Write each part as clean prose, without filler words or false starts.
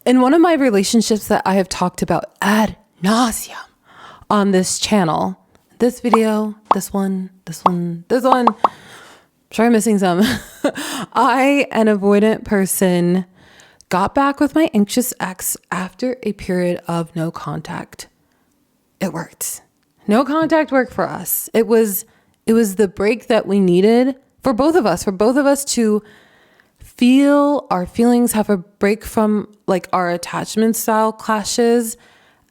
In one of my relationships that I have talked about ad nauseum on this channel, this video, this one, I'm sure I'm missing some. I, an avoidant person, got back with my anxious ex after a period of no contact. It worked. No contact worked for us. It was the break that we needed for both of us to feel our feelings, have a break from like our attachment style clashes,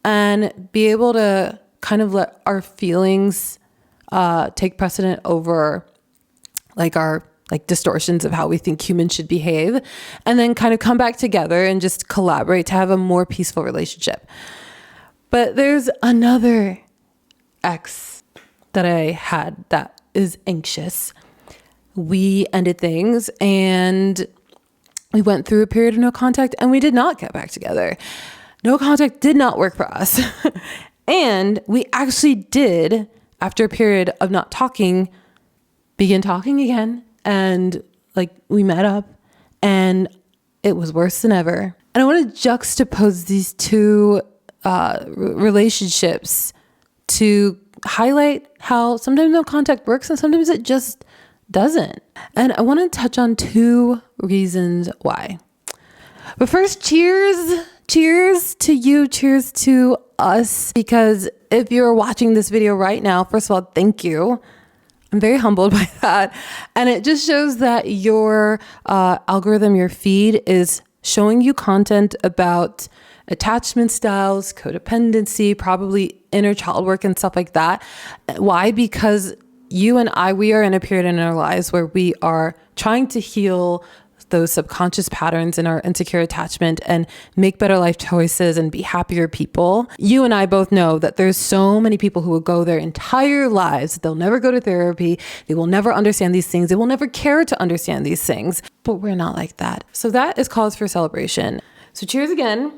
and be able to kind of let our feelings take precedent over like our like distortions of how we think humans should behave, and then kind of come back together and just collaborate to have a more peaceful relationship. But there's another ex that I had that is anxious. We ended things and we went through a period of no contact, and we did not get back together. No contact did not work for us. And we actually did, after a period of not talking, begin talking again. And like we met up and it was worse than ever. And I want to juxtapose these two relationships to highlight how sometimes no contact works and sometimes it just doesn't. And I want to touch on two reasons why. But first, cheers to you, cheers to us, because if you're watching this video right now, first of all, thank you. I'm very humbled by that. And it just shows that your algorithm, your feed is showing you content about attachment styles, codependency, probably inner child work and stuff like that. Why? Because you and I, we are in a period in our lives where we are trying to heal those subconscious patterns in our insecure attachment and make better life choices and be happier people. You and I both know that there's so many people who will go their entire lives. They'll never go to therapy. They will never understand these things. They will never care to understand these things. But we're not like that. So that is cause for celebration. So cheers again.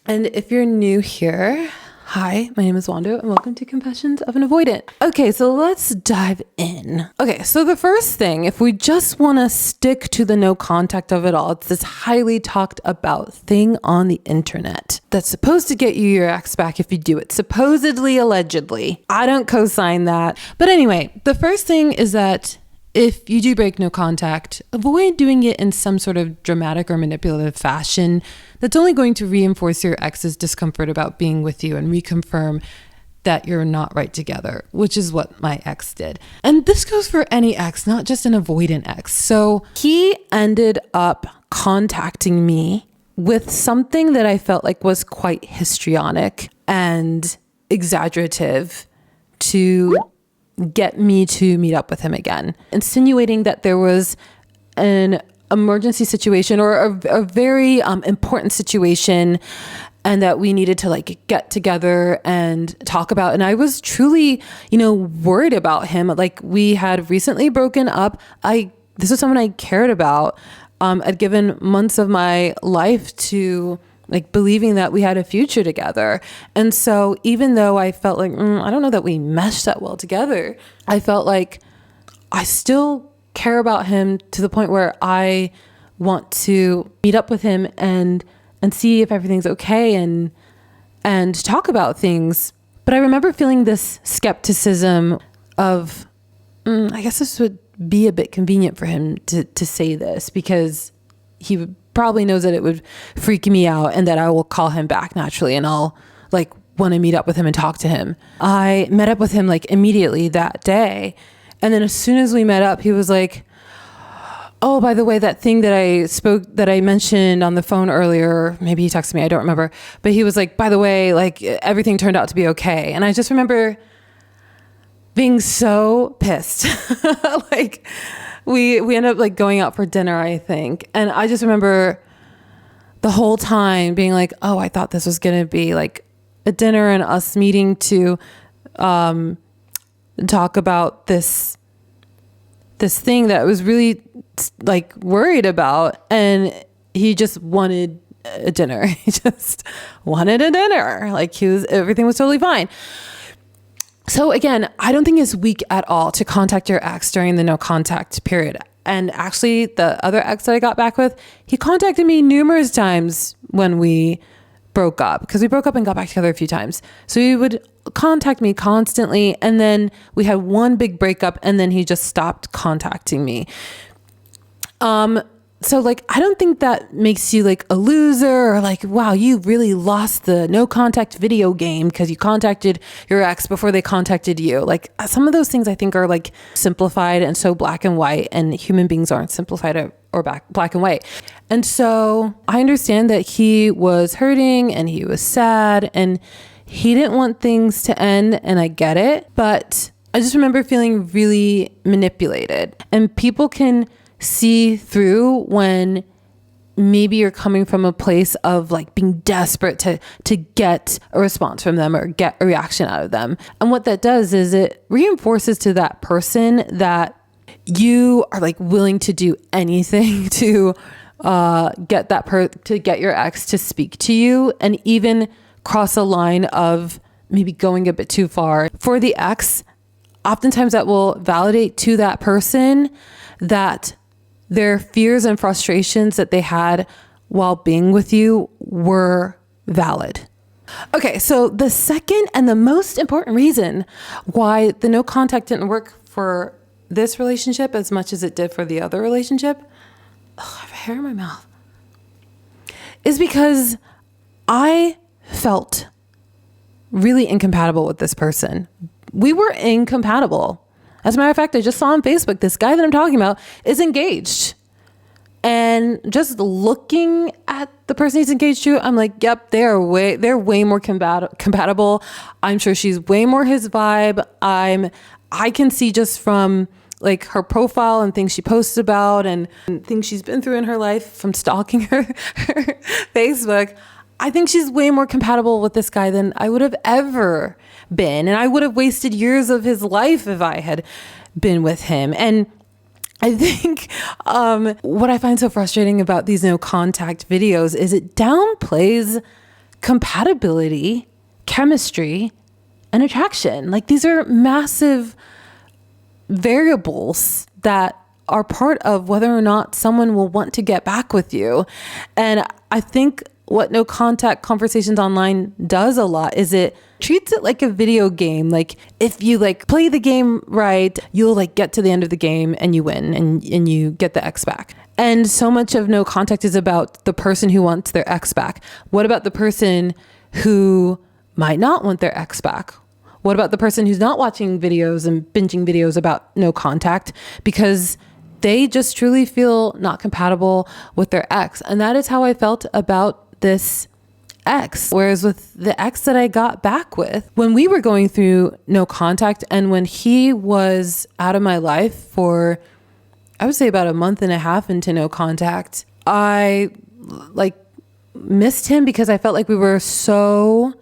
And if you're new here, hi, my name is Wando and welcome to Confessions of an Avoidant. Okay, so let's dive in. Okay, so the first thing, if we just want to stick to the no contact of it all, it's this highly talked about thing on the internet that's supposed to get you your ex back if you do it. Supposedly, allegedly. I don't co-sign that. But anyway, the first thing is that if you do break no contact, avoid doing it in some sort of dramatic or manipulative fashion that's only going to reinforce your ex's discomfort about being with you and reconfirm that you're not right together, which is what my ex did. And this goes for any ex, not just an avoidant ex. So he ended up contacting me with something that I felt like was quite histrionic and exaggerative to get me to meet up with him again, insinuating that there was an emergency situation or a very important situation and that we needed to like get together and talk about. And I was truly, worried about him. Like we had recently broken up. This was someone I cared about. I'd given months of my life to like believing that we had a future together. And so even though I felt like, I don't know that we meshed that well together, I felt like I still care about him to the point where I want to meet up with him and see if everything's okay and talk about things. But I remember feeling this skepticism of, I guess this would be a bit convenient for him to say this because he would probably knows that it would freak me out and that I will call him back naturally and I'll like want to meet up with him and talk to him. I met up with him like immediately that day. And then as soon as we met up, he was like, oh, by the way, that thing that I mentioned on the phone earlier, maybe he texted me, I don't remember. But he was like, by the way, like everything turned out to be okay. And I just remember being so pissed. Like, we ended up like going out for dinner, I think. And I just remember the whole time being like, oh, I thought this was going to be like a dinner and us meeting to talk about this thing that I was really like worried about. And he just wanted a dinner. He just wanted a dinner. Like everything was totally fine. So again, I don't think it's weak at all to contact your ex during the no contact period. And actually, the other ex that I got back with, he contacted me numerous times when we broke up, because we broke up and got back together a few times. So he would contact me constantly. And then we had one big breakup, and then he just stopped contacting me. So like, I don't think that makes you like a loser, or like, wow, you really lost the no contact video game because you contacted your ex before they contacted you. Like, some of those things I think are like simplified and so black and white, and human beings aren't simplified or black and white. And so I understand that he was hurting and he was sad and he didn't want things to end, and I get it. But I just remember feeling really manipulated, and people can see through when maybe you're coming from a place of like being desperate to get a response from them or get a reaction out of them. And what that does is it reinforces to that person that you are like willing to do anything to get your ex to speak to you, and even cross a line of maybe going a bit too far for the ex. Oftentimes that will validate to that person that their fears and frustrations that they had while being with you were valid. Okay, so the second and the most important reason why the no contact didn't work for this relationship as much as it did for the other relationship, I have hair in my mouth, is because I felt really incompatible with this person. We were incompatible. As a matter of fact, I just saw on Facebook, this guy that I'm talking about is engaged. And just looking at the person he's engaged to, I'm like, yep, they're way more compatible. I'm sure she's way more his vibe. I can see just from like her profile and things she posts about and things she's been through in her life from stalking her Facebook. I think she's way more compatible with this guy than I would have ever been. And I would have wasted years of his life if I had been with him. And I think what I find so frustrating about these no contact videos is it downplays compatibility, chemistry, and attraction. Like, these are massive variables that are part of whether or not someone will want to get back with you. And I think what no contact conversations online does a lot is it treats it like a video game. Like, if you like play the game right, you'll like get to the end of the game and you win and you get the ex back. And so much of no contact is about the person who wants their ex back. What about the person who might not want their ex back? What about the person who's not watching videos and binging videos about no contact because they just truly feel not compatible with their ex? And that is how I felt about this ex. Whereas with the ex that I got back with, when we were going through no contact and when he was out of my life for, I would say about a month and a half into no contact, I like missed him because I felt like we were so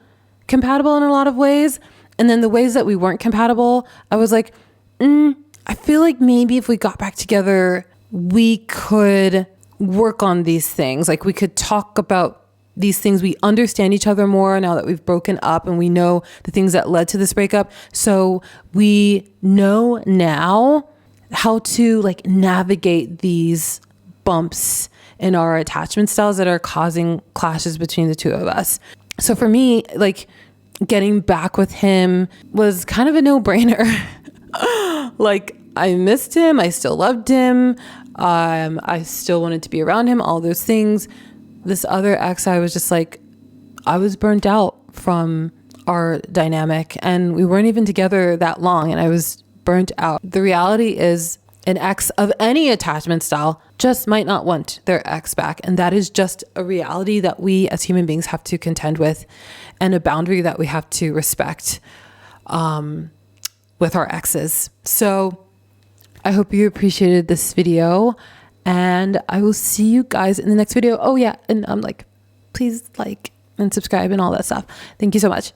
compatible in a lot of ways. And then the ways that we weren't compatible, I was like, I feel like maybe if we got back together, we could work on these things. Like, we could talk about these things. We understand each other more now that we've broken up and we know the things that led to this breakup. So we know now how to like navigate these bumps in our attachment styles that are causing clashes between the two of us. So for me, like, getting back with him was kind of a no-brainer. Like, I missed him. I still loved him. I still wanted to be around him, all those things. This other ex, I was just like, I was burnt out from our dynamic and we weren't even together that long and I was burnt out. The reality is an ex of any attachment style just might not want their ex back. And that is just a reality that we as human beings have to contend with, and a boundary that we have to respect with our exes. So I hope you appreciated this video, and I will see you guys in the next video. Oh yeah, and I'm like, please like and subscribe and all that stuff. Thank you so much.